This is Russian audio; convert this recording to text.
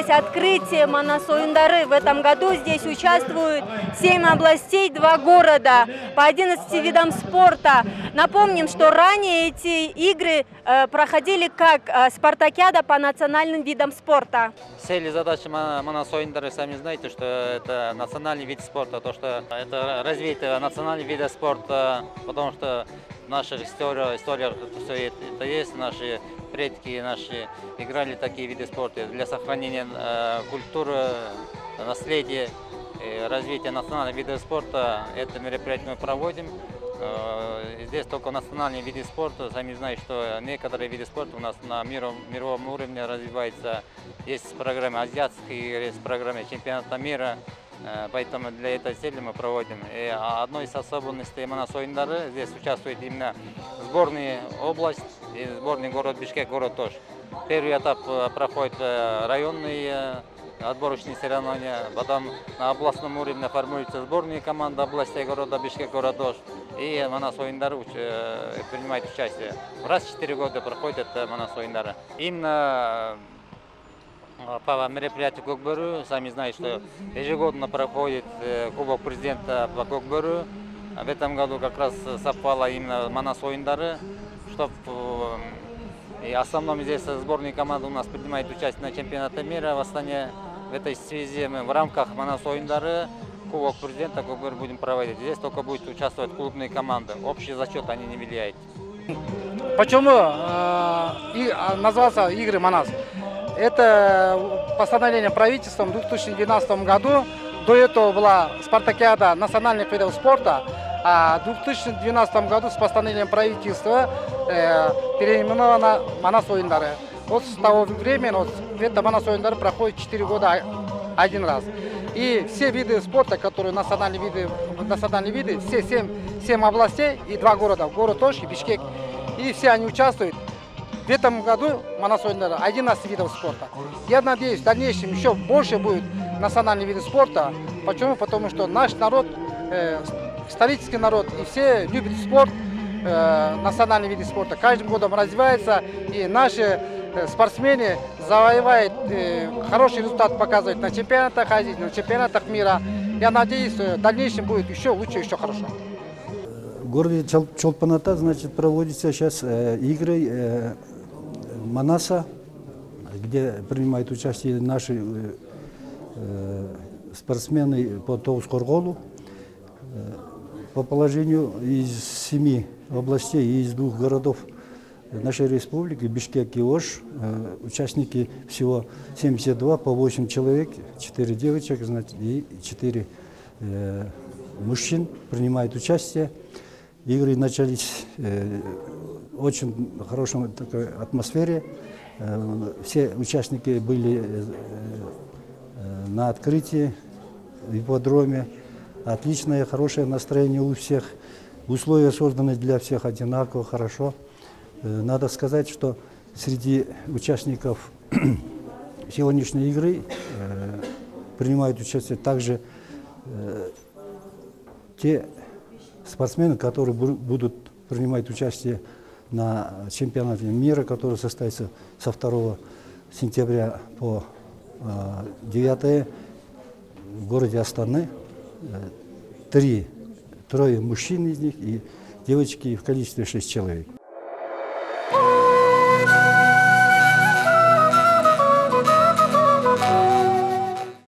состоялось открытие Манас Оюндары. В этом году здесь участвуют 7 областей, 2 города по 11 видам спорта. Напомним, что ранее эти игры проходили как спартакиада по национальным видам спорта. Цель и задача Манас Оюндары, сами знаете, что это национальный вид спорта, то, что это развить национальный вид спорта, потому что в наших историях все это есть, наши предки наши играли такие виды спорта. Для сохранения культуры, наследия, развития национальных видов спорта это мероприятие мы проводим. Здесь только национальные виды спорта. Сами знаете, что некоторые виды спорта у нас на мировом уровне развиваются. Есть программы азиатские, есть программы чемпионата мира. Поэтому для этой цели мы проводим. И одной из особенностей Манас Оюндары, здесь участвует именно сборная область и сборный город Бишкек, город Ош. Первый этап проходит районные отборочные соревнования, потом на областном уровне формируются сборные команды областей города Бишкек, город Ош. И Манас Оюндары принимает участие. Раз в 4 года проходит Манас Оюндары. Именно по мероприятию Кокбөрү, сами знаете, что ежегодно проходит Кубок президента по Кокбөрү. В этом году как раз совпало именно Манас Оюндары, чтобы и основном здесь сборные команды у нас принимают участие на чемпионате мира в Астане. В этой связи мы в рамках Манас Оюндары Кубок президента Кокбөрү будем проводить. Здесь только будут участвовать клубные команды. Общий зачет они не влияют. Почему назвался игры Манас? Это постановление правительством в 2012 году. До этого была спартакиада национальных видов спорта. А в 2012 году с постановлением правительства переименована Манас Оюндары. Вот с того времени это Манас Оюндары проходит 4 года один раз. И все виды спорта, которые национальные виды, все 7 областей и 2 города, город Ош и Бишкек, и все они участвуют. В этом году Манас Оюндары 11 видов спорта. Я надеюсь, в дальнейшем еще больше будет национальных видов спорта. Почему? Потому что наш народ, исторический народ, и все любят спорт, национальные виды спорта. Каждым годом развивается, и наши спортсмены завоевают хороший результат, показывают на чемпионатах Азии, на чемпионатах мира. Я надеюсь, что в дальнейшем будет еще лучше, еще хорошо. В городе Чолпан-Ата, значит, проводятся сейчас игры Манаса, где принимают участие наши спортсмены по Тоус-Корголу. По положению из 7 областей и из 2 городов нашей республики, Бишкек и Ош, участники всего 72, по 8 человек, 4 девочек, значит, и 4 мужчин принимают участие. Игры начались в очень хорошей такой атмосфере. Все участники были на открытии в ипподроме. Отличное, хорошее настроение у всех. Условия созданы для всех одинаково, хорошо. Надо сказать, что среди участников сегодняшней игры принимают участие также те спортсмены, которые будут принимать участие на чемпионате мира, который состоится со 2 сентября по 9 в городе Астаны. Трое мужчин из них и девочки в количестве 6 человек.